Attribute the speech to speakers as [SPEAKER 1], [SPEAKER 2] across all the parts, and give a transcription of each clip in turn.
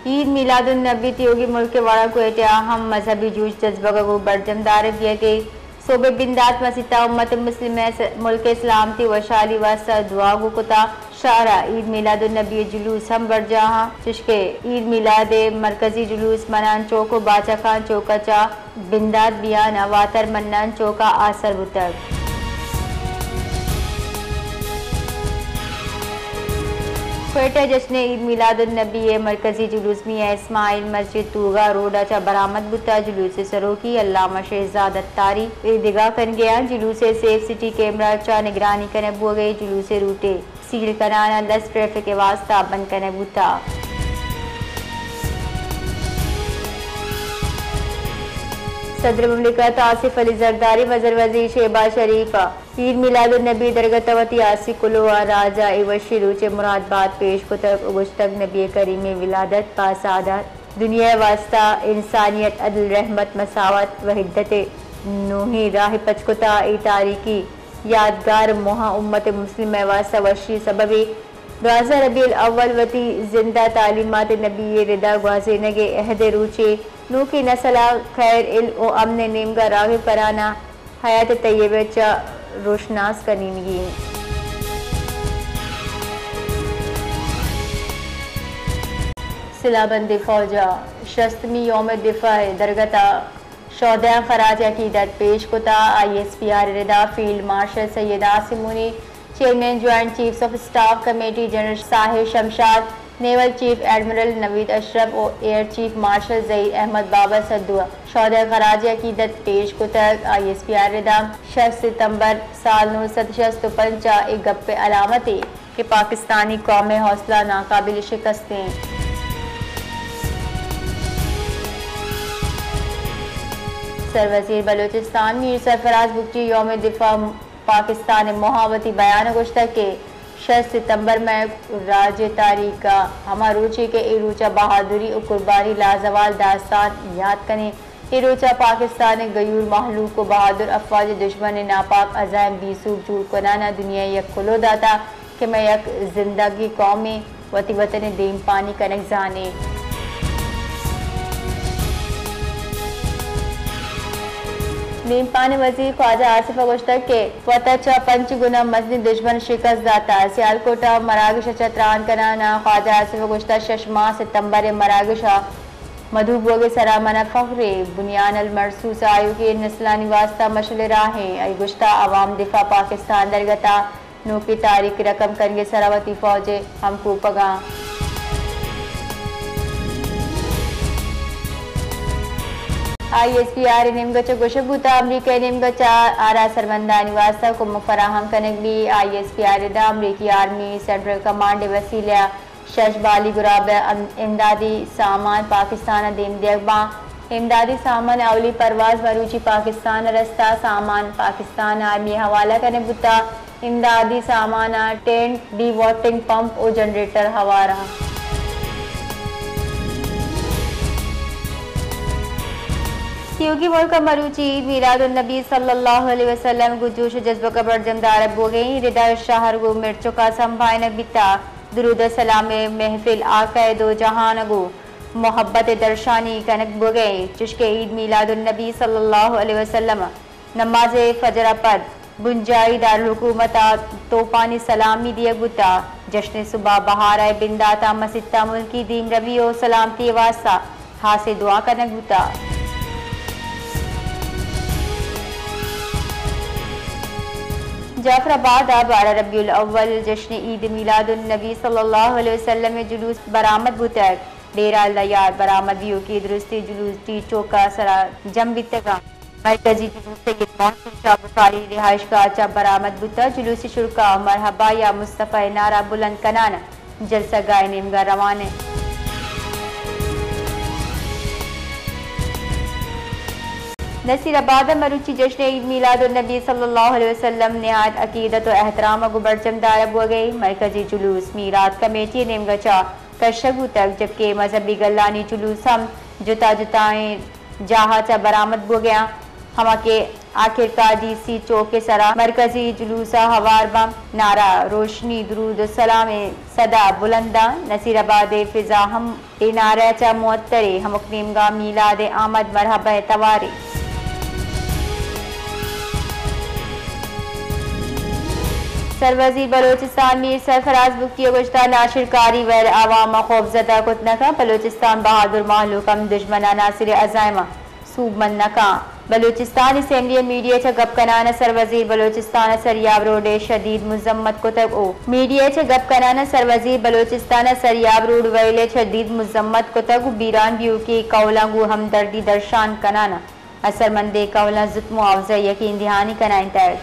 [SPEAKER 1] ईद मिलादुन नबी त्योगी मुल्क के वाड़ा को अहम मजहबी जूझ जज्बा को बरजम दार दिया गई सोबे बिंदात मसीता उम्मत मुस्लिम मुल्क इस्लामती वशाली वास्ता दुआ गुता शारा ईद मिलादुन नबी जुलूस हम बरजहा चुशके ईद मिलाद मरकजी जुलूस मनान चौको बाचा खान चौका चा बिंदात बियान अवातर मन्नान चौका आसर बुतक क्वेटा जश्न ईद मिलादुन नबी मरकजी जुलूस में इस्माइल मस्जिद तूगा रोडा चा बरामद बुता जुलूस सरोकी अल्लामा शहजाद अत्तारी ईदगाह कन गया जुलूस सेफ सिटी कैमरा चा निगरानी कने बुआ गई जुलूस रूटे सील कराना लस ट्रैफिक के वास्ता बंद कने बुता सदर मुमलिकत आसिफ अली जरदारी वज़ीर वज़ीर शहबाज शरीफ ईद मिलादुन नबी दरगतवती आसी कुलवा राजा इवशिरू चे मुरादबाद पेश को तक उगुश्तक नबी करीम विलादत पासादात दुनिया वास्ता इंसानियत अदल रहमत मसावत व हिद्दत नूही राह पचकुता ई तारीकी यादगार मोहा उम्मत मुस्लिम वास्ता वशी सबबी 12 रबीउल अव्वल वती जिंदा तालीमात नबी रिदा ग्वाजे नगे अहद रूचे नू की नस्ला खैर इल्म व अमन नेमगा रागिब कराना हयात तय्यबा चा रोशनास कनीमगी सिलाबंद फौजा शस्तमी योम दिफा दरगता शौदा खराज अकीदत पेश कुता ISPR रिदा फील्ड मार्शल सैयद आसिमुनी chairman joint chiefs of staff committee general Sahir Shamshad naval chief admiral Naveed Ashraf और air chief marshal Zaheer Ahmad Babar सद्दुआ शौदा खराज अकीदत पेश कुतक ISPR रिदाम 6 सितंबर साल 1965 एक गप्पे अलामती कि पाकिस्तानी कौम हौसला नाकाबिल शिकस्तें सरवजीर बलोचिस्तान मीर सरफराज बुगटी यौम दिफा पाकिस्तान मोहावती बयान गुश्ता के 6 सितंबर में राज तारीख का हमारूची के इरूचा बहादुरी और कुर्बानी लाजवाल दास्तान याद करें। इरूचा पाकिस्तान गयूर महलूक को बहादुर अफवाज दुश्मन नापाक अजायम बीसूब जूर कराना दुनिया यक खुलो दाता कि मैं यक जिंदगी कौमी वती वतन देम पानी कनक जाने नीम पानी वजीर ख्वाजा आसिफ अगुश्तक के वतचा पंचगुना मजनी दुश्मन शिकस्त दाता सियालकोटा मरागिश चत्रान कनाना ख्वाजा आसिफ अगुश्तक 6 सितंबर मरागिशा मधुबोगे सरामना फखरे बुनियान अल मरसूस आयु के नस्लानी वास्ता मशल राहें आई गुश्ता अवाम दिफा पाकिस्तान दरगता नू की तारीख रकम करिए सरावती फौजे हमको पगा ISPR निमगचा गुशबूता अमरीका निमगचा आरा सरमंदानी वास्ता को मुफराहम कनगली ISPR दा अमरीकी आर्मी सेंट्रल कमांड वसीला शशबाली गुराब इमदादी सामान पाकिस्तान देम देगबा इमदादी सामान अवली परवाज मरूची पाकिस्तान रस्ता सामान पाकिस्तान आर्मी हवाला करने बुता इमदादी सामान टेंट डी वाटरिंग पंप और जनरेटर हवारा क्योंकि मुल्क मरूची मिलादुन नबी सल्लल्लाहु अलैहि वसल्लम को जोश जज्बा का बरजमदार हो गई रिदा शहर को मिर्चों का संभायन बिता दुरूद सलाम महफिल आकाए दो जहान को मोहब्बत दर्शानी कनक बो गई चुशके ईद मिलादुन नबी सल्लल्लाहु अलैहि वसल्लम नमाज फजर पद बुंजाई दारुल हुकूमत तोपानी सलामी दिया गुता जश्न सुबह बहार आए बिंदाता मसिता मुल्की दीम रबी ओ सलामती वास्ता हासे दुआ कनक गुता जाफराबाद 12 रबीउल अव्वल जश्न ईद मिलादुन नबी सल्लल्लाहु अलैहि वसल्लम में जुलूस बरामद बुतक डेरा यार बरामद भी की दुरुस्ती जुलूस टी चौका सरा जम बितका मरकजी जुलूस से शाह बुखारी रिहाइश का अच्छा बरामद बुता जुलूस शुरका मरहबा या मुस्तफ़ा नारा बुलंद कनाना जलसा गाय निमगा रवाने नसीराबाद मरूची जश्न ईद मिलादुन नबी सल्लल्लाहु अलैहि वसल्लम निहायत अकीदत व एहतराम को बरजमदार हो गई मरकजी जुलूस मीरात कमेटी नेमगचा कशगू तक जबकि मजहबी गल्लानी जुलूस हम जुता जुताएं जहाचा बरामद हो गया हमा के आखिरकार DC चौक के सरा मरकजी जुलूसा हवार बम नारा रोशनी दुरूद सलाम सदा बुलंदा नसीराबाद फिजा हम ए नारा चा मुअत्तरे हमकनीमगा मीलाद आमद मरहबा तवारी। सरवजीर बलोचिस्तान मीर सरफराज बुख्ती गुज़श्ता नाशिरकारी वैल आवाम खौफजदा कुतनका बलोचिस्तान बहादुर महलूकम दुश्मना नासिर अज़ाइमा सूबमन नका बलोचिस्तान असेंबली मीडिया च गपकनाना सरवजीर बलोचिस्तान सरियाब रोड शदीद मुजम्मत कुतब ओ मीडिया च गपकनाना सरवजीर बलोचिस्तान सरियाब रोड वैले शदीद मुजम्मत कुतब बीरान बियू की कौलांगू हमदर्दी दर्शान कनाना असरमंदे कौला जुत्म मुआवजा यकीन दहानी कनाइन तय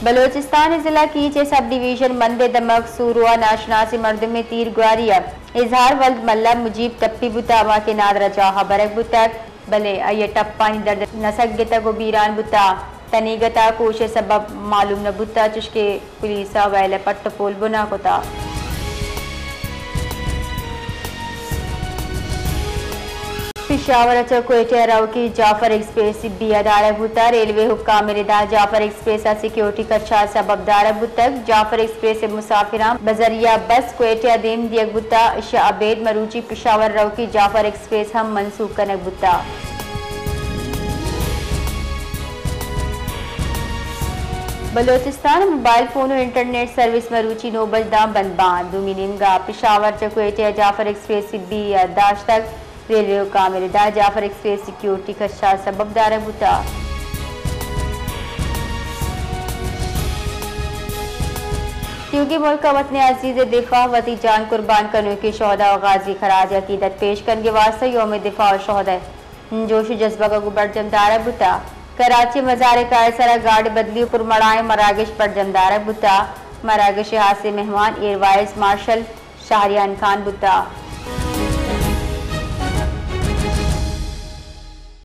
[SPEAKER 1] बलोचिस्तान जिला कीचे सब डिवीजन मंदे दमक सूरुआ नाशनासी मर्द में तीर गुआरिया इजहार वल्द मल्ला मुजीब टप्पी बुता वा के नादरा चाहा बरक बुता भले अये टप्पानी दर्द नसक गिता को बीरान बुता तनीगता कोशे सबब मालूम न बुता चुशके पुलिसा वैले पट्ट पोल बुना कोता पिशावर कोयटे राव की जाफर एक्सप्रेस भी अदारा बुता रेलवे हुक्का मेरेदा जाफर एक्सप्रेस सिक्योरिटी कच्छा सबब दारा बुतक जाफर एक्सप्रेस मुसाफिरा बजरिया बस कोयटे देम दियक बुता शाबेद मरूची पिशावर राव की जाफर एक्सप्रेस हम मनसूख कनक बुता बलोचिस्तान मोबाइल फोन और इंटरनेट सर्विस मरूची नोबजदा बंदबान दुमिनिमगा पिशावर कोयटे जाफर एक्सप्रेस भी दाश्त तक रेलवे का मेरेदा जाफर एक्सप्रेस सिक्योरिटी खदशा सबब दारा बुता क्योंकि मुल्क का वतन अजीज दिफा वती जान कुर्बान करने के शोहदा और गाजी खराज अकीदत पेश करने वास्ते योम दिफा और शोहदा जोश जज्बा का गुबर जमदारा बुता कराची मज़ार कायसरा गार्ड बदली पुरमड़ाए मरागश पर जमदारा बुता मरागश हाथ से मेहमान एयर वाइस मार्शल शाहरियान खान बुता